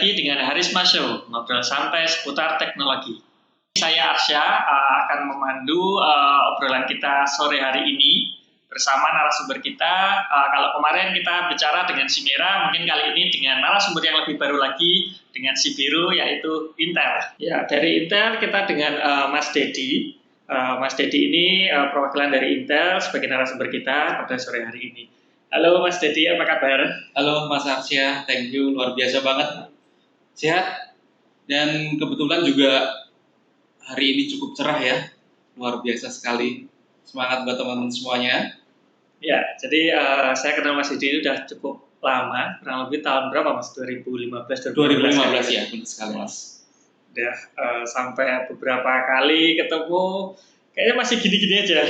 lagi dengan Harisma Show, ngobrol santai seputar teknologi. Saya Arsya akan memandu obrolan kita sore hari ini bersama narasumber kita. Kalau kemarin kita bicara dengan si Merah, mungkin kali ini dengan narasumber yang lebih baru lagi, dengan si Biru, yaitu Intel. Ya, dari Intel kita dengan Mas Dedi. Mas Dedi ini perwakilan dari Intel sebagai narasumber kita pada sore hari ini. Halo Mas Dedi, apa kabar? Halo Mas Arsya, thank you, luar biasa banget. Sehat, dan kebetulan juga hari ini cukup cerah ya, luar biasa sekali. Semangat buat teman-teman semuanya. Ya, jadi saya kenal Mas Dedi itu udah cukup lama, kurang lebih tahun berapa Mas? 2015 ya, benar sekali Mas. Udah sampai beberapa kali ketemu, kayaknya masih gini-gini aja.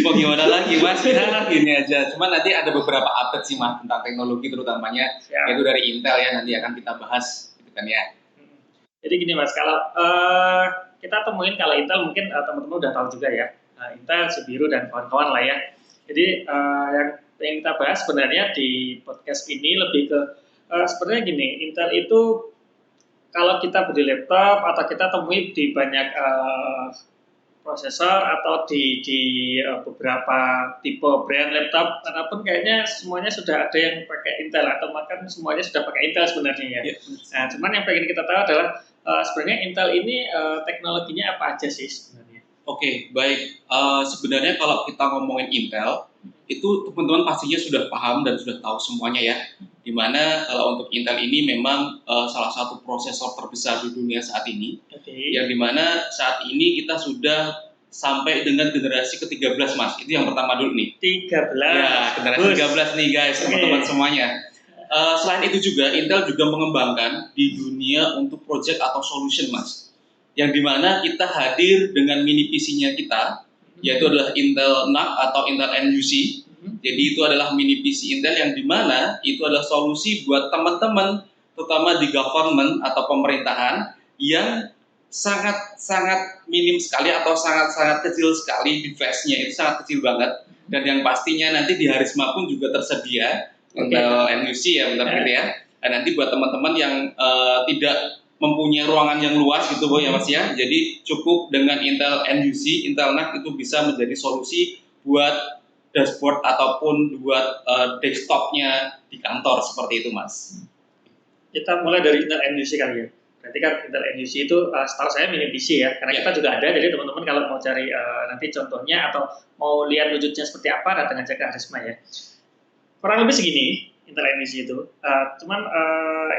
Mau gimana lagi Mas? Ya gini aja. Cuman nanti ada beberapa update sih Mas tentang teknologi terutamanya, yaitu dari Intel ya, nanti akan kita bahas gitu kan ya. Jadi gini Mas, kalau kita temuin kalau Intel mungkin teman-teman udah tahu juga ya, Intel, si Biru dan kawan-kawan lah ya. Jadi yang kita bahas sebenarnya di podcast ini lebih ke sebenarnya gini, Intel itu kalau kita beli laptop atau kita temui di banyak prosesor atau di beberapa tipe brand laptop, manapun kayaknya semuanya sudah ada yang pakai Intel atau bahkan semuanya sudah pakai Intel sebenarnya ya. Nah, cuman yang pengen kita tahu adalah sebenarnya Intel ini teknologinya apa aja sih sebenarnya? Oke, baik. Sebenarnya kalau kita ngomongin Intel, itu teman-teman pastinya sudah paham dan sudah tahu semuanya ya. Dimana kalau untuk Intel ini memang salah satu prosesor terbesar di dunia saat ini. Yang dimana saat ini kita sudah sampai dengan generasi ke-13 Mas. Itu yang pertama dulu nih. 13? Ya, generasi 13 nih guys, teman-teman semuanya. Selain itu juga, Intel juga mengembangkan di dunia untuk project atau solution Mas. Yang dimana kita hadir dengan mini PC-nya kita, yaitu adalah Intel NUC atau Intel NUC. Jadi itu adalah mini PC Intel yang dimana itu adalah solusi buat teman-teman, terutama di government atau pemerintahan, yang sangat-sangat minim sekali atau sangat-sangat kecil sekali device-nya, itu sangat kecil banget. Dan yang pastinya nanti di Harisma pun juga tersedia Intel NUC ya, benar gitu ya. Dan nanti buat teman-teman yang tidak mempunyai ruangan yang luas gitu ya Mas ya. Jadi cukup dengan Intel NUC, Intel NUC itu bisa menjadi solusi buat dashboard ataupun buat desktopnya di kantor seperti itu Mas. Kita mulai dari Intel NUC kali ya. Berarti kan Intel NUC itu setahu saya mini PC ya, karena kita juga ada. Jadi teman-teman kalau mau cari nanti contohnya atau mau lihat wujudnya seperti apa, datang aja ke Harisma ya. Kurang lebih segini Intel NUC itu. Cuman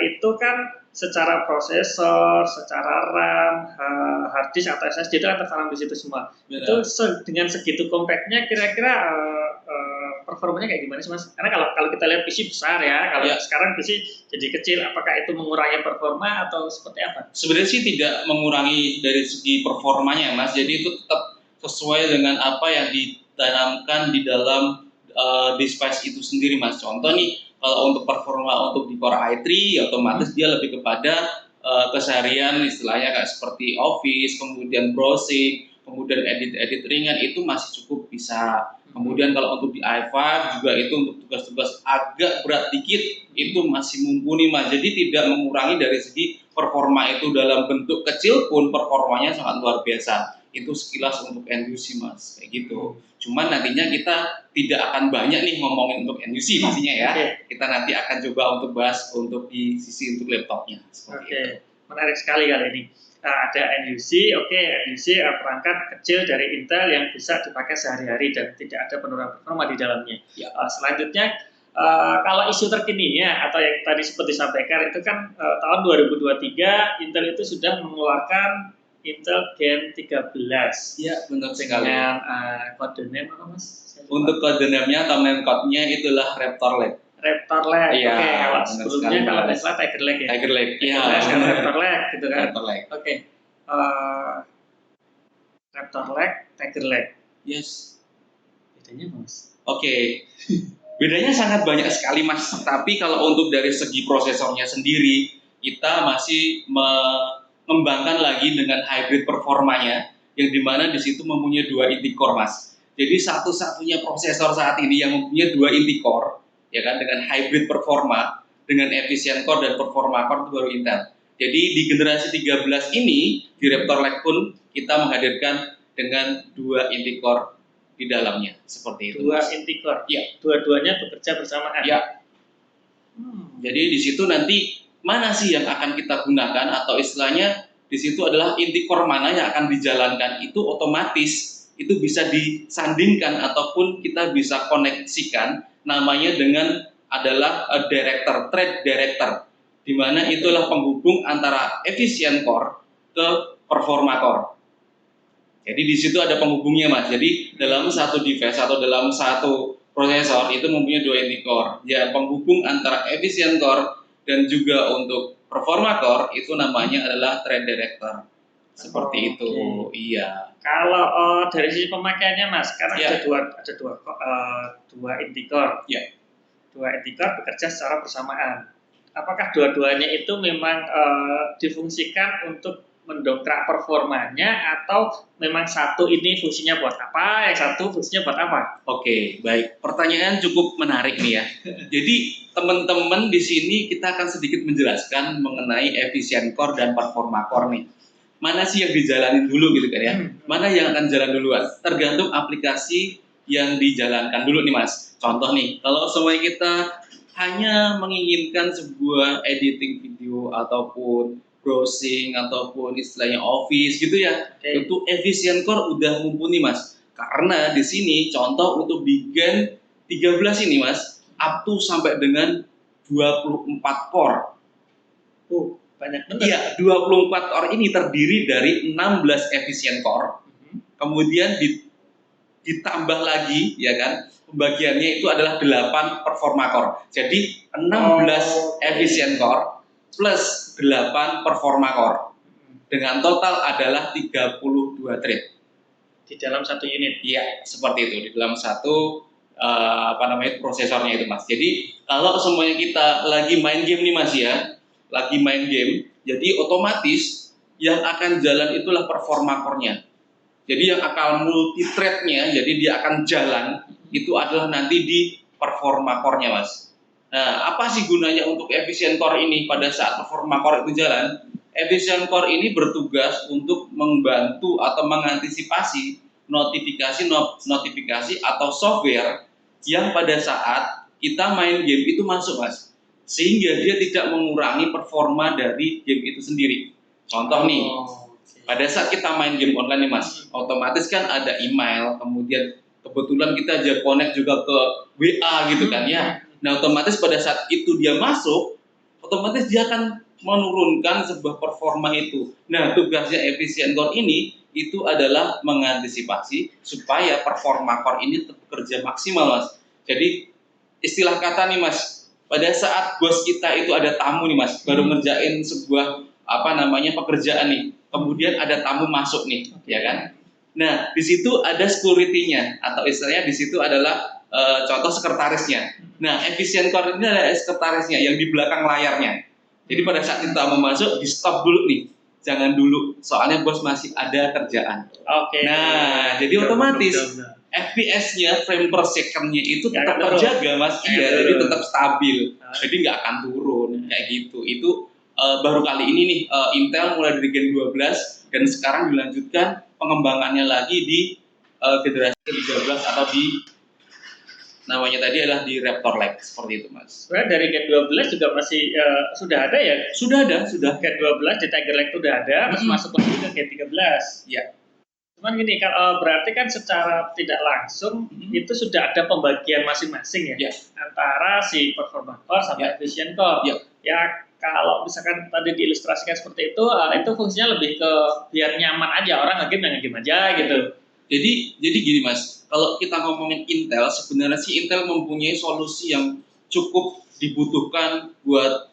itu kan secara prosesor, secara RAM, hard disk atau SSD itu kan tertanam di situ semua. Itu dengan segitu compactnya kira-kira performanya kayak gimana sih Mas? Karena kalau kita lihat PC besar ya, kalau sekarang PC jadi kecil, apakah itu mengurangi performa atau seperti apa? Sebenarnya sih tidak mengurangi dari segi performanya Mas. Jadi itu tetap sesuai dengan apa yang ditanamkan di dalam device itu sendiri Mas. Contoh nih, kalau untuk performa untuk di Core i3 otomatis dia lebih kepada keseharian istilahnya kayak seperti Office, kemudian browsing, kemudian edit ringan itu masih cukup bisa. Kemudian kalau untuk di i5 juga itu untuk tugas-tugas agak berat dikit itu masih mumpuni Mas. Jadi tidak mengurangi dari segi performa itu, dalam bentuk kecil pun performanya sangat luar biasa. Itu sekilas untuk NUC Mas, kayak gitu. Cuman nantinya kita tidak akan banyak nih ngomongin untuk NUC pastinya ya. Kita nanti akan coba untuk bahas untuk di sisi untuk laptopnya. Menarik sekali kali ini. Ada NUC, NUC perangkat kecil dari Intel yang bisa dipakai sehari-hari dan tidak ada penurunan performa di dalamnya. Selanjutnya, kalau isu terkininya atau yang tadi seperti disampaikan itu kan tahun 2023 Intel itu sudah mengeluarkan Intel Gen 13. Iya, benar sekali. Dengan kode name apa Mas? Untuk kode name-nya atau name code-nya itulah Raptor Lake. Raptor Lake. Iya, kalau sebelumnya kalau nggak salah Tiger Lake ya. Tiger Lake. Iya. Raptor Lake gitu kan. Raptor Lake. Raptor Lake, Tiger Lake. Yes. Bedanya Mas? Bedanya sangat banyak sekali Mas. Tapi kalau untuk dari segi prosesornya sendiri, kita masih mengembangkan lagi dengan hybrid performanya, yang dimana di situ mempunyai 2 inti core Mas. Jadi satu-satunya prosesor saat ini yang mempunyai 2 inti core, ya kan, dengan hybrid performa dengan efisien core dan performa core itu baru Intel. Jadi di generasi 13 ini di Raptor Lake pun kita menghadirkan dengan 2 inti core di dalamnya seperti itu. 2 inti core. Ya. Dua-duanya bekerja bersamaan. Ya. Jadi di situ nanti mana sih yang akan kita gunakan atau istilahnya di situ adalah inti core mana yang akan dijalankan itu otomatis itu bisa disandingkan ataupun kita bisa koneksikan namanya dengan adalah thread director, di mana itulah penghubung antara efisien core ke performa core. Jadi di situ ada penghubungnya mas. Jadi dalam satu device atau dalam satu prosesor itu mempunyai 2 inti core. Ya penghubung antara efisien core dan juga untuk performa core itu namanya adalah thread director. Seperti itu. Iya. Kalau dari sisi pemakaiannya mas, karena ada dua inti core. Ya. 2 inti core bekerja secara bersamaan. Apakah dua-duanya itu memang difungsikan untuk mendongkrak performanya atau memang satu ini fungsinya buat apa, yang satu fungsinya buat apa? Oke, baik. Pertanyaan cukup menarik nih ya. Jadi teman-teman di sini kita akan sedikit menjelaskan mengenai efisien core dan performa core nih. Mana sih yang dijalanin dulu gitu kan ya? Mana yang akan jalan duluan? Tergantung aplikasi yang dijalankan dulu nih mas. Contoh nih, kalau semuanya kita hanya menginginkan sebuah editing video ataupun browsing ataupun istilahnya office gitu ya, itu efisien core udah mumpuni mas. Karena di sini contoh untuk di Gen 13 ini mas, up to sampai dengan 24 core. Banyak benar. Iya, 24 core ini terdiri dari 16 efisien core. Kemudian ditambah lagi ya kan, pembagiannya itu adalah 8 performa core. Jadi 16 efisien core plus 8 performa core. Dengan total adalah 32 thread. Di dalam satu unit? Iya, seperti itu. Di dalam satu prosesornya itu mas. Jadi kalau semuanya kita lagi main game nih mas ya, lagi main game, jadi otomatis yang akan jalan itulah performa core-nya. Jadi yang akan multi thread-nya, jadi dia akan jalan, itu adalah nanti di performa core-nya mas. Nah, apa sih gunanya untuk efisien core ini pada saat performa core itu jalan? Efisien core ini bertugas untuk membantu atau mengantisipasi notifikasi atau software yang pada saat kita main game itu masuk mas. Sehingga dia tidak mengurangi performa dari game itu sendiri. Contoh nih, pada saat kita main game online nih mas, otomatis kan ada email, kemudian kebetulan kita aja connect juga ke WA gitu kan ya. Nah otomatis pada saat itu dia masuk, otomatis dia akan menurunkan sebuah performa itu. Nah tugasnya efisien core ini itu adalah mengantisipasi supaya performa core ini tetap bekerja maksimal mas. Jadi istilah kata nih mas, pada saat bos kita itu ada tamu nih mas, baru ngerjain sebuah pekerjaan nih, kemudian ada tamu masuk nih, ya kan? Nah di situ ada security-nya atau istilahnya di situ adalah contoh sekretarisnya. Nah, efisien core ini adalah sekretarisnya yang di belakang layarnya. Jadi pada saat kita mau masuk, di stop dulu nih. Jangan dulu, soalnya bos masih ada kerjaan. Nah, jadi otomatis FPS-nya, frame per second-nya itu tetap terjaga, mas. Iya, jadi tetap stabil. Jadi nggak akan turun, kayak gitu. Itu baru kali ini nih, Intel mulai dari Gen 12, dan sekarang dilanjutkan pengembangannya lagi di generasi ke-13 atau di namanya tadi adalah di Raptor Lake, seperti itu mas. Sebenarnya dari Gen 12 juga masih sudah ada ya? Sudah ada. Gen 12 di Tiger Lake itu udah ada, terus masuk lagi ke Gen 13. Ya. Cuman gini, berarti kan secara tidak langsung itu sudah ada pembagian masing-masing ya? Antara si performa core sama efisien core. Ya kalau misalkan tadi diilustrasikan seperti itu fungsinya lebih ke biar nyaman aja, orang nge-game aja gitu. Jadi gini mas, kalau kita ngomongin Intel, sebenarnya sih Intel mempunyai solusi yang cukup dibutuhkan buat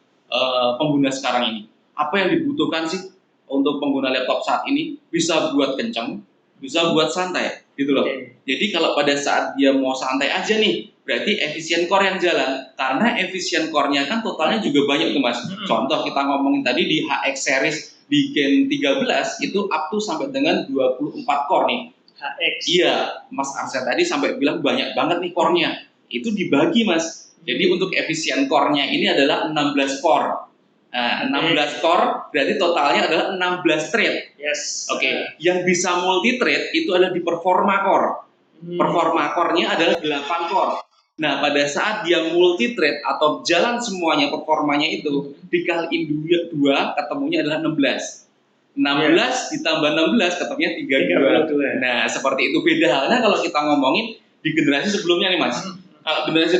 pengguna sekarang ini. Apa yang dibutuhkan sih untuk pengguna laptop saat ini? Bisa buat kencang, bisa buat santai, gitu loh. Jadi kalau pada saat dia mau santai aja nih, berarti efisien core yang jalan. Karena efisien core-nya kan totalnya juga banyak tuh mas. Contoh kita ngomongin tadi di HX series di Gen 13 itu up to sampai dengan 24 core nih. HX. Iya, Mas Arsyad tadi sampai bilang banyak banget nih core-nya. Itu dibagi mas. Jadi untuk efisien core-nya ini adalah 16 core. Nah, 16 core berarti totalnya adalah 16 thread. Yes. Oke. Yang bisa multi thread itu adalah di performa core. Performa core-nya adalah 8 core. Nah, pada saat dia multi thread atau jalan semuanya performanya itu dikaliin 2 ketemunya adalah 16. 16 ditambah 16 ketemunya 32. Nah, seperti itu. Beda halnya kalau kita ngomongin di generasi sebelumnya nih, Mas. Kalau generasi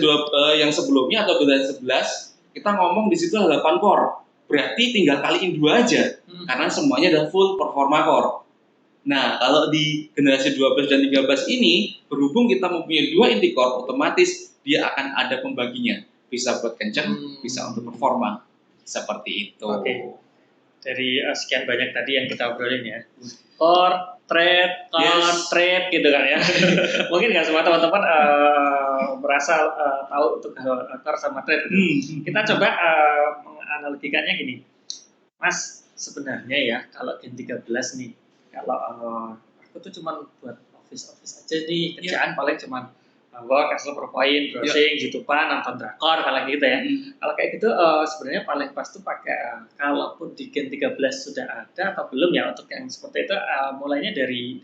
yang sebelumnya atau generasi 11, kita ngomong di situ ada 8 core. Berarti tinggal kaliin 2 aja. Karena semuanya adalah full performa core. Nah, kalau di generasi 12 dan 13 ini, berhubung kita mempunyai 2 inti core, otomatis dia akan ada pembaginya. Bisa buat kenceng, bisa untuk performa. Seperti itu. Oke. Dari sekian banyak tadi yang kita obrolin ya. Core, thread, thread gitu kan ya. Mungkin nggak semua teman-teman merasa tahu untuk core sama thread gitu. Kita coba menganalogikannya gini. Mas, sebenarnya ya kalau Gen 13 nih, kalau aku tuh cuman buat office aja nih, kerjaan paling cuman work, Excel, PowerPoint, browsing, YouTube-an, nonton drakor, kalau gitu ya. Kalau kayak gitu sebenarnya paling pas tuh pakai kalaupun di Gen 13 sudah ada atau belum ya untuk yang seperti itu mulainya dari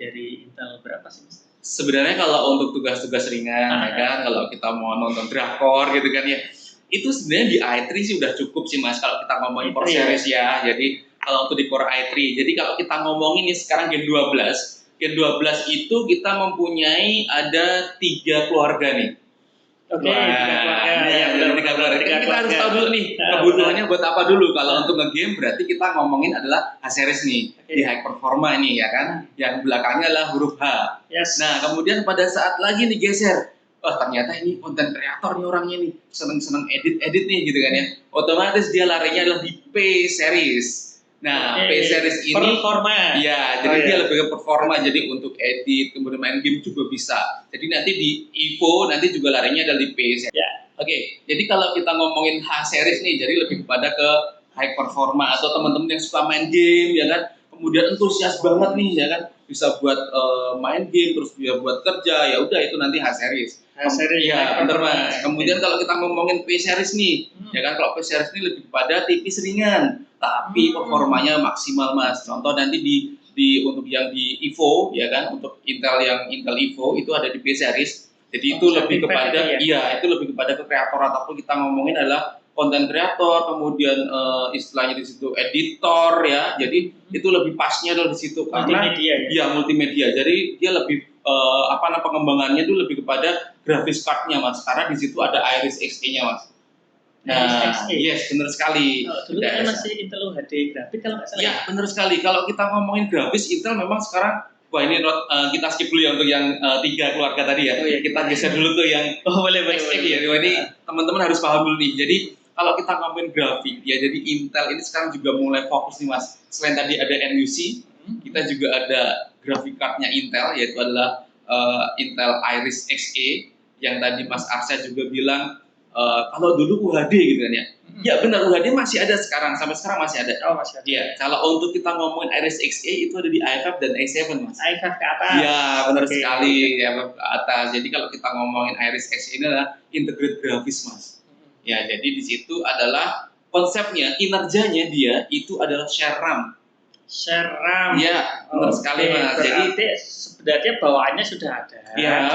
Intel berapa sih, Mas? Sebenarnya kalau untuk tugas-tugas ringan ya kan, kalau kita mau nonton drakor gitu kan ya, itu sebenarnya di i3 sih udah cukup sih, Mas, kalau kita ngomongin core series ya. Jadi kalau untuk di core i3, jadi kalau kita ngomongin nih sekarang Gen 12 itu kita mempunyai ada 3 keluarga nih. Oke, 3 keluarga. Kita harus tahu dulu nih kebutuhannya buat apa dulu. Kalau untuk nge-game berarti kita ngomongin adalah H-series nih, di high performa ini ya kan. Yang belakangnya adalah huruf H. Nah, kemudian pada saat lagi nih geser, ternyata ini konten kreator nih orangnya nih, seneng-seneng edit nih gitu kan ya. Otomatis dia larinya adalah di P-series. Nah, P-series ini performa. Ya, jadi dia lebih ke performa. Jadi untuk edit, kemudian main game juga bisa. Jadi nanti di Evo nanti juga larinya adalah di P-series. Oke, jadi kalau kita ngomongin H-series nih, jadi lebih kepada ke high performa atau teman-teman yang suka main game ya kan. Kemudian antusias banget nih ya kan, bisa buat main game terus dia buat kerja, ya udah itu nanti H-series. Ya, bener Mas. Kemudian kalau kita ngomongin P-series nih, ya kan kalau P-series ini lebih kepada tipis ringan, tapi performanya maksimal Mas. Contoh nanti di untuk yang di Evo ya kan, untuk Intel Evo itu ada di P-series. Jadi itu lebih kepada itu lebih kepada ke kreator ataupun kita ngomongin adalah konten kreator, kemudian istilahnya di situ editor ya. Jadi itu lebih pasnya adalah di situ karena multimedia. Jadi dia lebih pengembangannya itu lebih kepada grafis card-nya Mas. Karena di situ ada Iris Xe-nya Mas. Nah, yes, benar sekali. Dulu kan masih Intel UHD grafik kalau nggak salah. Ya, benar sekali. Kalau kita ngomongin grafis Intel memang sekarang ini kita skip dulu ya untuk yang 3 keluarga tadi ya. Kita geser dulu tuh yang boleh. Ya. Ini teman-teman harus paham dulu nih. Jadi kalau kita ngomongin grafik ya, jadi Intel ini sekarang juga mulai fokus nih Mas. Selain tadi ada NUC, kita juga ada grafik card-nya Intel yaitu adalah Intel Iris Xe yang tadi Mas Arsyad juga bilang kalau dulu UHD gitu kan ya. Ya benar, UHD masih ada sekarang, sampai sekarang masih ada. Oh, masih ada. Iya, kalau untuk kita ngomongin Iris Xe itu ada di i5 dan i7 Mas. i5 ke atas. Iya, benar sekali ya ke atas. Jadi kalau kita ngomongin Iris Xe ini adalah integrated grafis Mas. Ya, jadi di situ adalah konsepnya, kinerjanya dia itu adalah share RAM. Ya, benar sekali Mas. Jadi sebenarnya bawaannya sudah ada.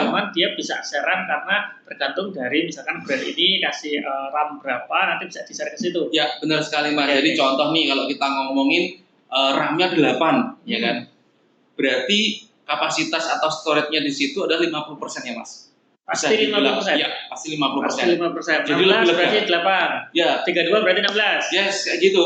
Cuman dia bisa share RAM karena tergantung dari misalkan brand ini kasih RAM berapa, nanti bisa di-share ke situ. Ya, benar sekali Mas. Jadi contoh nih kalau kita ngomongin RAM-nya 8, ya kan. Berarti kapasitas atau storage-nya di situ adalah 50% ya Mas. Pasti 50%. Ya, pasti 50%. Pasti 50%. Jadi lebih berarti 8. Ya. 32 berarti 16. Yes, kayak gitu.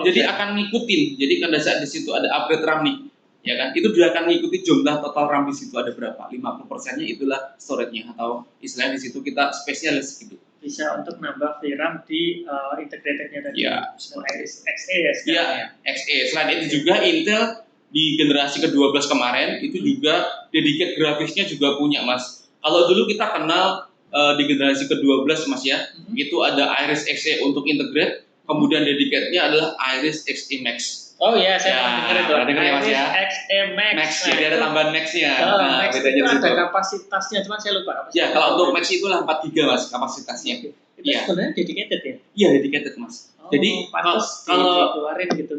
Jadi akan ngikutin. Jadi pada saat di situ ada upgrade RAM nih, ya kan? Itu dia akan ngikuti jumlah total RAM di situ ada berapa. 50%-nya itulah storage-nya atau istilahnya di situ kita spesialis gitu. Bisa untuk nambah VRAM di integrated-nya tadi. Ya. Iris Xe ya sekarang ya. Xe. Selain itu juga Intel di generasi ke-12 kemarin itu juga dedicated grafisnya juga punya Mas. Kalau dulu kita kenal di generasi ke-12 Mas ya, itu ada Iris Xe untuk integrate, kemudian dedicated-nya adalah Iris Xe Max. Oh iya, saya Ya, pernah dengar itu. pernah dengar ya, Mas, ya? XE Max. Max, Nah, jadi ada itu- tambahan Max-nya. Oh, Nah, Max bedanya itu di ada situ. kapasitasnya, cuman saya lupa kapasitasnya. Ya, kalau untuk Max itulah 4 GB Mas kapasitasnya. Itu Iya. sebenarnya dedicated ya? Iya, dedicated Mas. Oh, Jadi pantas kalau dikeluarin gitu.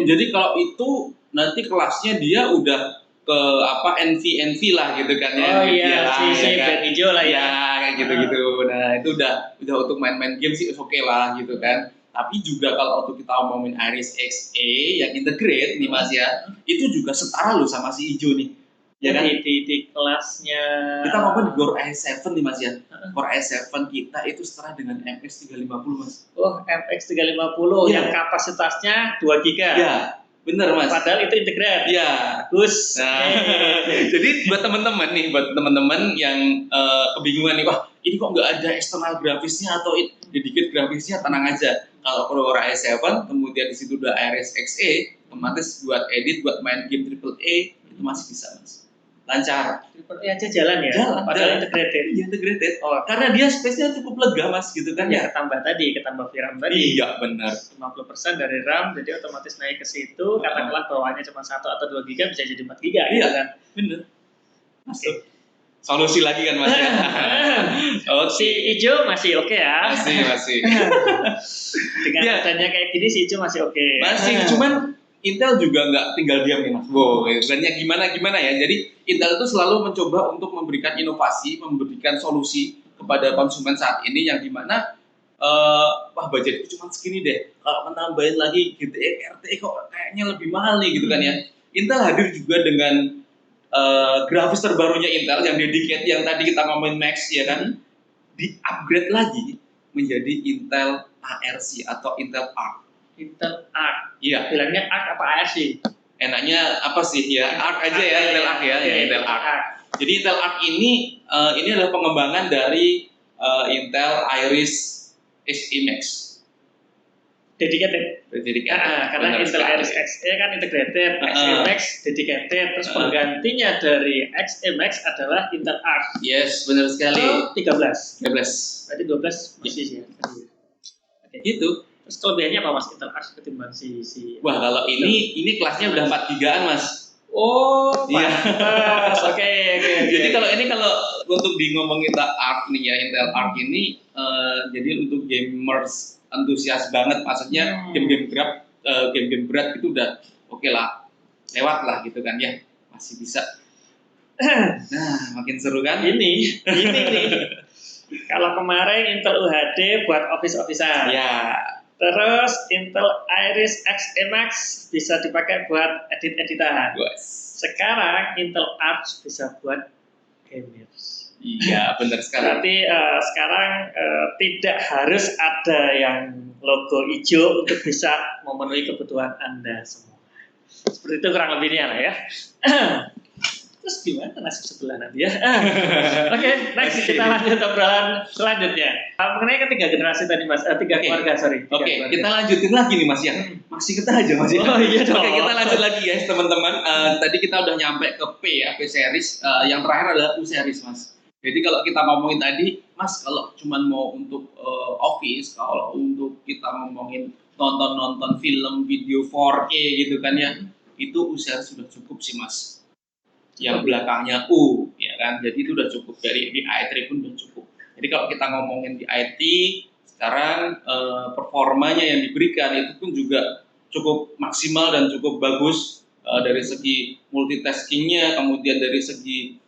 jadi kalau itu nanti kelasnya dia udah ke apa NV lah gitu kan ya. Oh iya, Nvidia lah, si ya kan. band hijau lah ya. Ya, kayak gitu-gitu. Nah, itu udah untuk main-main game sih oke lah gitu kan. Tapi juga kalau untuk kita ngomongin Iris Xe yang integrate nih Mas ya, itu juga setara loh sama si hijau nih. Ya kan? Di kelasnya Kita ngomong di Core i7 nih Mas ya. Core i7 kita itu setara dengan MX 350 Mas. Oh, MX 350 Iya. yang kapasitasnya 2 GB. Ya, bener Mas. Padahal itu integrate. Ya. Bagus. Nah, jadi buat teman-teman yang kebingungan nih, wah ini kok nggak ada eksternal grafisnya atau dedicated grafisnya, tenang aja. Kalau Core i7, kemudian di situ udah Iris Xe, otomatis buat edit, buat main game AAA itu masih bisa Mas. Lancar. Triple A aja jalan ya. Jalan. Padahal integrated. Iya, integrated. Oh, karena dia space-nya cukup lega Mas gitu kan ya. Ketambah VRAM tadi. Iya benar. 50% dari RAM, jadi otomatis naik ke situ. Katakanlah bawahnya cuma 1 atau 2 GB bisa jadi 4 GB Iya gitu kan. benar. Masuk. Solusi lagi kan Mas ya. Si hijau masih oke ya. Masih. Dengan Ya. adanya kayak gini si hijau masih oke. Masih, cuman Intel juga nggak tinggal diam nih Mas. Wow, sebenarnya gimana ya. Jadi Intel itu selalu mencoba untuk memberikan inovasi, memberikan solusi kepada konsumen saat ini yang dimana wah budgetku cuma segini deh. Kalau menambahin lagi GTX RTX kok kayaknya lebih mahal nih gitu kan ya. Intel hadir juga dengan grafis terbarunya Intel yang dedicated yang tadi kita ngomongin Max ya kan, di-upgrade lagi menjadi Intel ARC atau Intel Arc. Intel Arc. Iya. Bilangnya Arc apa ARC? Enaknya apa sih ya? Arc aja ya, Intel Arc ya, Oke, Intel Arc. Jadi Intel Arc ini adalah pengembangan dari Intel Iris Xe Max. Dedicated. Karena Benar Intel sekali. Iris Xe kan integrated, Xe Max dedicated, terus penggantinya dari Xe Max adalah Intel Arc. Yes, benar sekali. Itu 13. 13. Berarti 12 masih sih ya. Oke. Gitu. Terus kelebihannya apa Mas Intel Arc ketimbang si Wah, kalau ini kelasnya udah 4 gigaan, Mas. Oh, Iya. pantas. Oke. Jadi kalau untuk di ngomongin Intel Arc nih ya, Intel Arc ini jadi untuk gamers antusias banget, maksudnya game-game berat itu udah oke lah, lewat lah gitu kan ya, masih bisa. Nah, makin seru kan? Ini nih. Kalau kemarin Intel UHD buat office-officean. Ya. Terus Intel Iris Xe Max bisa dipakai buat edit-editan. Sekarang Intel Arc bisa buat gamers. Iya, benar sekali. Berarti sekarang tidak harus ada yang logo hijau untuk bisa memenuhi kebutuhan Anda semua. Seperti itu kurang lebihnya lah ya. Terus gimana nasib sebelah nanti ya? Oke, next kita lanjut obrolan selanjutnya. Mengenai ketiga generasi tadi Mas, tiga keluarga, sorry. Oke, kita lanjutin lagi nih Mas ya. Masih kita aja Mas ya. Oh iya dong. Oke, kita lanjut lagi guys teman-teman. Tadi kita udah nyampe ke P ya, P series. Yang terakhir adalah U series Mas. Jadi kalau kita ngomongin tadi, Mas kalau cuman mau untuk office, kalau untuk kita ngomongin nonton film, video 4K gitu kan ya, itu U series sudah cukup sih Mas. Yang belakangnya U, ya kan? Jadi itu udah cukup, dari di i3 pun udah cukup. Jadi kalau kita ngomongin di IT, sekarang performanya yang diberikan itu pun juga cukup maksimal dan cukup bagus dari segi multitaskingnya, kemudian dari segi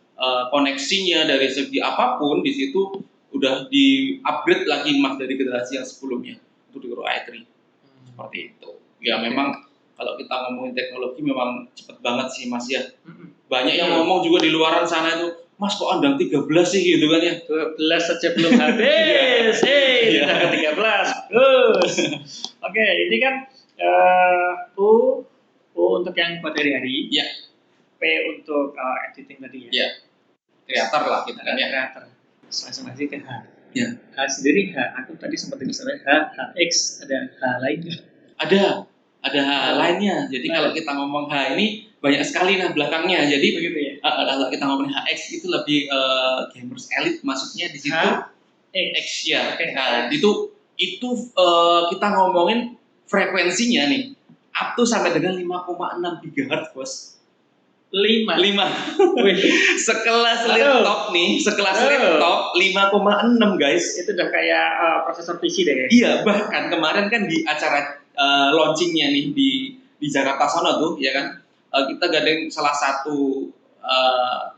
koneksinya, dari segi apapun di situ udah di upgrade lagi Mas dari generasi yang sebelumnya untuk di Core i3 seperti itu. Ya memang kalau kita ngomongin teknologi memang cepet banget sih Mas ya. Banyak yang ngomong juga di luaran sana itu, Mas kok andang 13 sih gitu kan ya. 12 saja belum habis. Udah ke 13. Bagus. Oke, ini kan U untuk yang buat hari-hari. Ya. P untuk editing tadi ya. Ya. Kreator lah kita kan ya. Kreator. Langsung aja ke H. Ya. H sendiri H. Aku tadi sempat dengar HX, ada H lainnya. Ada H lainnya. Jadi kalau kita ngomong H ini banyak sekali nah belakangnya. Jadi begitu ya. Kalau kita ngomongin HX itu lebih gamers elite maksudnya di situ. X ya. Okay. Nah, itu kita ngomongin frekuensinya nih. up to sampai dengan 5,6 GHz, Bos. 5. 5. Wih, Sekelas Aduh. laptop nih, sekelas laptop 5,6 guys. itu udah kayak prosesor PC deh. Iya, bahkan kemarin kan di acara launchingnya nih di Jakarta sana tuh, ya kan, kita gandeng salah satu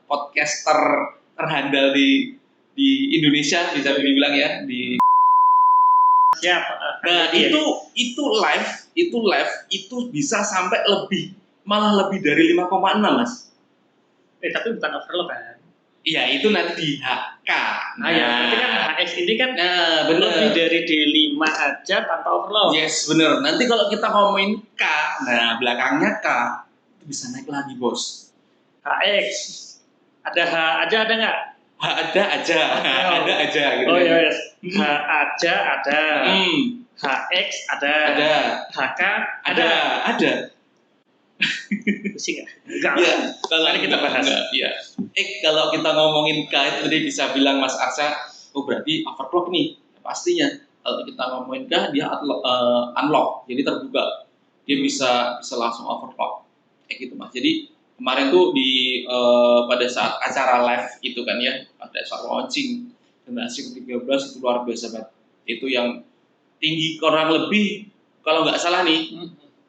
podcaster terhandal di Indonesia, bisa dibilang ya, di. Siap. Nah itu live itu bisa sampai malah lebih dari 5,6 Mas. Tapi bukan overlock kan? Iya, itu nanti di HK. Nah, ya, berarti kan HX ini kan bener. lebih dari D5 aja tanpa overlock. Yes, bener. Nanti kalau kita ngomongin K, nah belakangnya K, itu bisa naik lagi, Bos. HX. Ada H aja ada nggak? Ada aja gitu. Oh iya, yes. H aja ada. HX ada. HK ada. Pusing nggak? Enggak. Ya, kalau Mari kita bahas. Iya. Kalau kita ngomongin K itu tadi bisa bilang Mas Aksa, oh berarti overclock nih. Pastinya. Kalau kita ngomongin K dia unlock, jadi terbuka. Dia bisa langsung overclock. Kayak gitu Mas. Jadi kemarin tuh pada saat acara live itu kan ya, pada saat launching generasi ke-13 itu luar biasa banget. Itu yang tinggi kurang lebih kalau nggak salah nih,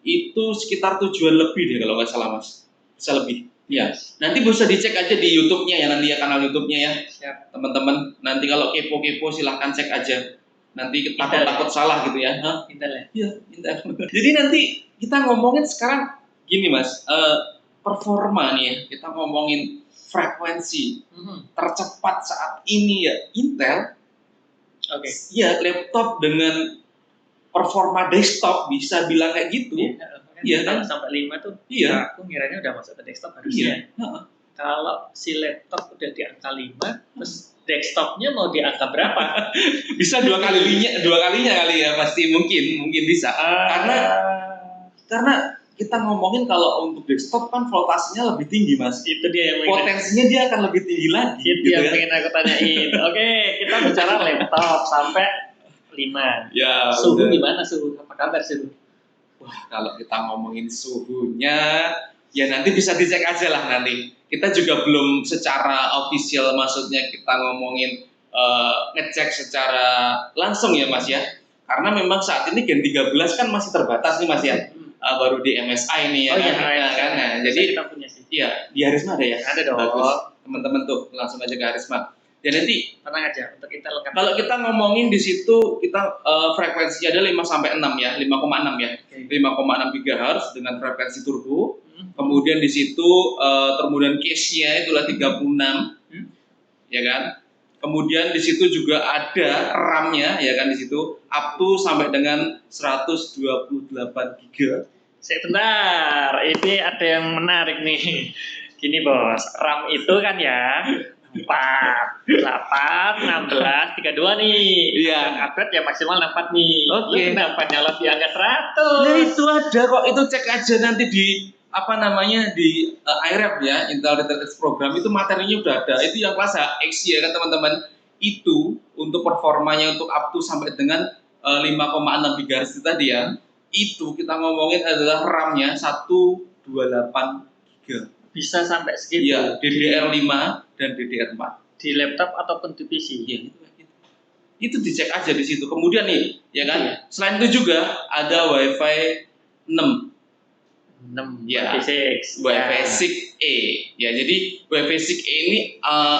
itu sekitar 7-an lebih deh kalau nggak salah Mas. Bisa lebih. Ya. Nanti bisa dicek aja di YouTube-nya ya, nanti ya kanal YouTube-nya ya. Siap. Teman-teman, nanti kalau kepo-kepo silahkan cek aja. Nanti takut salah gitu ya. Intel ya? Iya, Intel. Jadi nanti kita ngomongin sekarang gini Mas, performa nih ya. Kita ngomongin frekuensi tercepat saat ini ya Intel. Oke. Iya, laptop dengan performa desktop bisa bilang kayak gitu. Iya kan? Sampai 5 tuh. Iya. Aku ngiranya udah masuk ke desktop harusnya. Iya. Kalau si laptop udah di angka 5, terus desktopnya mau di angka berapa? Bisa dua kalinya kali ya, pasti mungkin bisa. Karena kita ngomongin kalau untuk desktop kan voltasenya lebih tinggi Mas. Itu dia yang potensinya dia akan lebih tinggi lagi. Itu gitu yang ya. pengen aku tanyain. Oke, kita bicara laptop sampai 5. Ya, suhu gimana suhu? Apa kabar suhu? Wah, kalau kita ngomongin suhunya, ya nanti bisa dicek aja lah nanti. Kita juga belum secara official, maksudnya kita ngomongin ngecek secara langsung ya Mas ya. Karena memang saat ini Gen 13 kan masih terbatas nih Mas ya. Baru di MSI nih ya. Nah, jadi kita punya sih. Iya, di Harisma ada ya? Ada dong. Bagus. Teman-teman tuh langsung aja ke Harisma. Dan nanti tenang aja untuk kita lengkap. Kalau kita ngomongin di situ kita frekuensinya ada 5 sampai 6 ya, 5,6 ya. 5,6 GHz dengan frekuensi turbo. Kemudian di situ kemudian case-nya itulah 36. Ya kan? Kemudian di situ juga ada RAM-nya ya kan di situ up to sampai dengan 128 GB. Sebentar, ini ada yang menarik nih. Gini Bos, RAM itu kan ya 4, 8, 16, 32 nih. Iya. Upgrade ya maksimal 64 nih. Oke. Lu kenapa nyala di angka 100? Nah itu ada kok, itu cek aja nanti di di iRap ya, Intel Research Program itu materinya udah ada. Itu yang kelas HX ya kan teman-teman. Itu untuk performanya untuk up to sampai dengan 5,6 GHz itu tadi ya. Itu kita ngomongin adalah RAM-nya 128 GB. Bisa sampai segitu. Iya, DDR5 dan DDR4. Di laptop ataupun di PC. Iya, itu dicek aja di situ. Kemudian nih, ya kan? Iya. Selain itu juga ada Wi-Fi 6. Ya, Wi-Fi 6E. Ya, jadi Wi-Fi 6E ini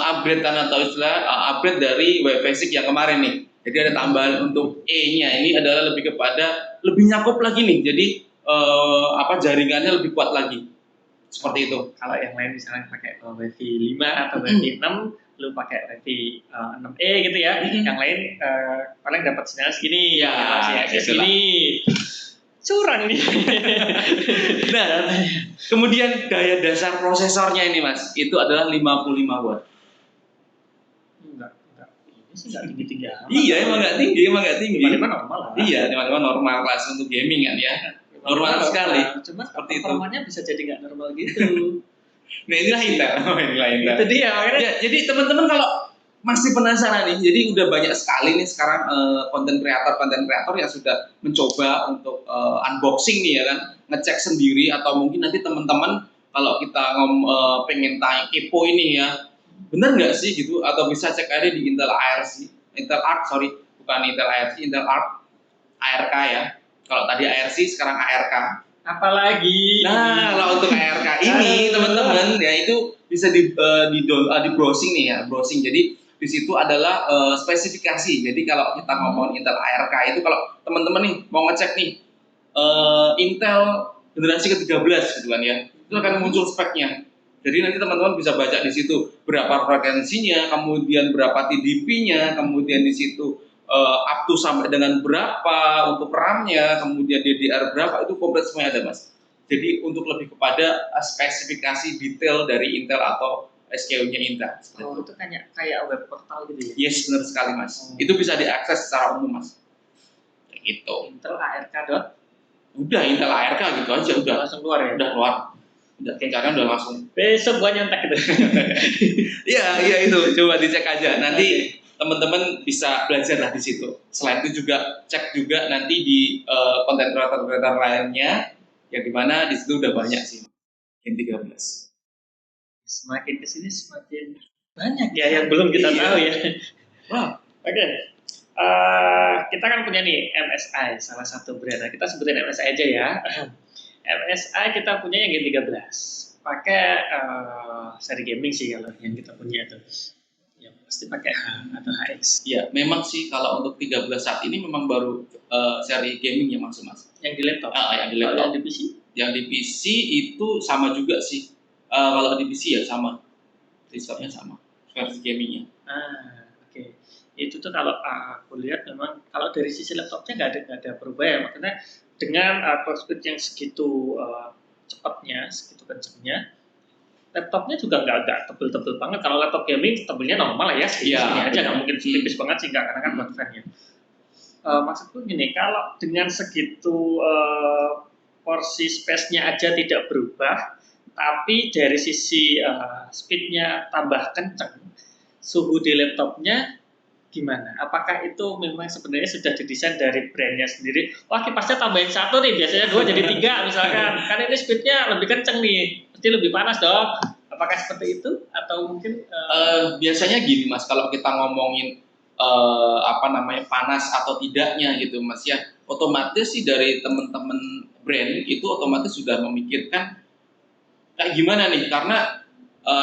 upgrade atau istilah upgrade dari Wi-Fi 6 yang kemarin nih. Jadi ada tambahan untuk E-nya. Ini adalah lebih nyakup lagi nih. Jadi jaringannya lebih kuat lagi. Seperti itu. Kalau yang lain misalnya pakai Wi-Fi 5 atau Wi-Fi 6, lu pakai Wi-Fi 6E gitu ya. Yang lain paling dapat sinyal segini. Ya, segini. Curang nih. Nah, kemudian daya dasar prosesornya ini Mas, itu adalah 55 watt. Enggak. Ini sih enggak tinggi-tinggi amat. Iya, emang enggak tinggi. 55 normal lah. Iya, 55 normal kelas untuk gaming kan ya. Normal sekali. Cuma seperti itu. performanya bisa jadi nggak normal gitu. Nah inilah Intel. Itu dia makanya. Ya, jadi teman-teman kalau masih penasaran nih. Jadi udah banyak sekali nih sekarang konten kreator yang sudah mencoba untuk unboxing nih ya kan, ngecek sendiri atau mungkin nanti teman-teman kalau kita pengen tanya kepo ini ya, bener nggak sih gitu, atau bisa cek aja di Intel ARC, Intel Arc sorry, bukan Intel ARC, Intel Arc, ARK ya. Kalau tadi ARC sekarang ARK. Apalagi. Nah, kalau untuk ARK ini teman-teman ya itu bisa di browsing nih ya, browsing. Jadi di situ adalah spesifikasi. Jadi kalau kita ngomong Intel ARK itu, kalau teman-teman nih mau ngecek nih Intel generasi ke-13 gitu kan ya, itu akan muncul speknya. Jadi nanti teman-teman bisa baca di situ berapa frekuensinya, kemudian berapa TDP-nya, kemudian di situ up to sampai dengan berapa untuk RAM-nya, kemudian DDR berapa, itu komplit semuanya ada mas. Jadi untuk lebih kepada spesifikasi detail dari Intel atau SKU-nya Intel. Oh, itu kayak web portal gitu ya? Yes, benar sekali mas. Itu bisa diakses secara umum mas. Kayak gitu. Intel ARK dot? Udah Intel ARK gitu aja, udah langsung keluar ya? Udah keluar. Udah, pencarian udah langsung. Besok gua nyontek gitu. Iya itu, coba dicek aja. Nanti teman-teman bisa belajar lah di situ. Selain itu juga cek juga nanti di konten kreator lainnya, yang dimana di situ udah banyak sih. Gen 13. Semakin kesini semakin banyak ya yang belum kita tahu ya. Wah, oke. Kita kan punya nih MSI, salah satu brand. Nah, kita sebutin MSI aja ya. MSI kita punya yang Gen 13. Pakai seri gaming sih kalau yang kita punya tuh. Ya pasti pakai H atau HX. Ya, memang sih kalau untuk 13 saat ini memang baru seri gaming ya mas. Yang di laptop. Yang di laptop. Yang di PC? Yang di PC itu sama juga sih. Kalau di PC ya sama. Desktopnya sama. Versi gamingnya. Oke. Itu tuh kalau aku lihat memang kalau dari sisi laptopnya nggak ada perubahan. Makanya dengan clock speed yang segitu cepatnya, segitu kencangnya, laptopnya juga nggak tebel-tebel banget. Kalau laptop gaming tebelnya normal lah ya, segini aja, nggak mungkin tipis banget sih, nggak, karena kan buat fan ya. Maksudku gini, kalau dengan segitu porsi space-nya aja tidak berubah, tapi dari sisi speed-nya tambah kencang, suhu di laptopnya gimana? Apakah itu memang sebenarnya sudah didesain dari brandnya sendiri? Wah, kipasnya tambahin 1 nih, biasanya 2 jadi 3 misalkan. Karena ini speednya lebih kenceng nih, pasti lebih panas dong. Apakah seperti itu? Atau mungkin biasanya gini mas, kalau kita ngomongin panas atau tidaknya gitu mas ya, otomatis sih dari teman-teman brand itu otomatis sudah memikirkan kayak gimana nih, karena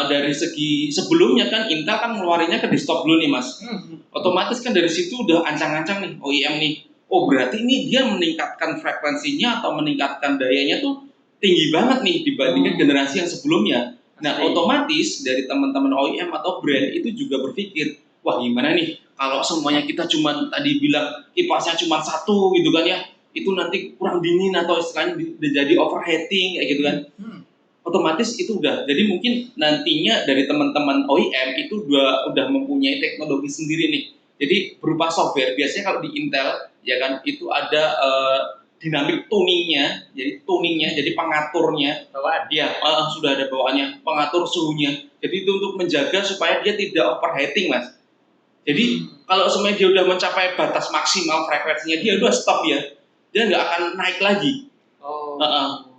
dari segi sebelumnya kan Intel kan ngeluarinnya ke desktop dulu nih mas. Otomatis kan dari situ udah ancang-ancang nih OEM nih. Oh berarti ini dia meningkatkan frekuensinya atau meningkatkan dayanya tuh tinggi banget nih dibandingkan generasi yang sebelumnya. Nah otomatis dari teman-teman OEM atau brand itu juga berpikir, wah gimana nih kalau semuanya kita cuma tadi bilang kipasnya cuma 1 gitu kan ya, itu nanti kurang dingin atau istilahnya jadi overheating kayak gitu kan. Otomatis itu udah, jadi mungkin nantinya dari teman-teman OEM itu udah mempunyai teknologi sendiri nih. Jadi berupa software, biasanya kalau di Intel ya kan itu ada dynamic tuningnya, jadi pengaturnya, ya sudah ada bawaannya, pengatur suhunya. Jadi itu untuk menjaga supaya dia tidak overheating mas. Jadi kalau semuanya dia udah mencapai batas maksimal frekuensinya, dia udah stop ya, dia nggak akan naik lagi.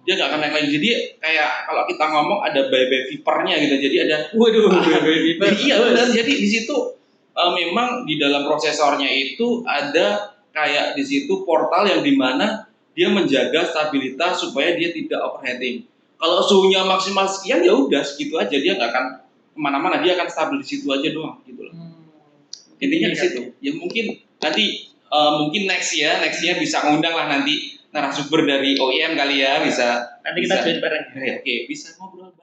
Dia nggak akan naik lagi. Jadi kayak kalau kita ngomong ada baby vipernya gitu. Jadi ada baby viper. Iya benar. Jadi di situ memang di dalam prosesornya itu ada kayak di situ portal yang dimana dia menjaga stabilitas supaya dia tidak overheating. Kalau suhunya maksimal sekian ya udah segitu aja, dia nggak akan kemana-mana, dia akan stabil di situ aja doang gitu loh. Intinya di situ. Ya mungkin nanti mungkin nextnya bisa ngundang lah nanti narasumber dari OEM kali ya, bisa nanti kita join bareng. Oke, bisa ngobrol.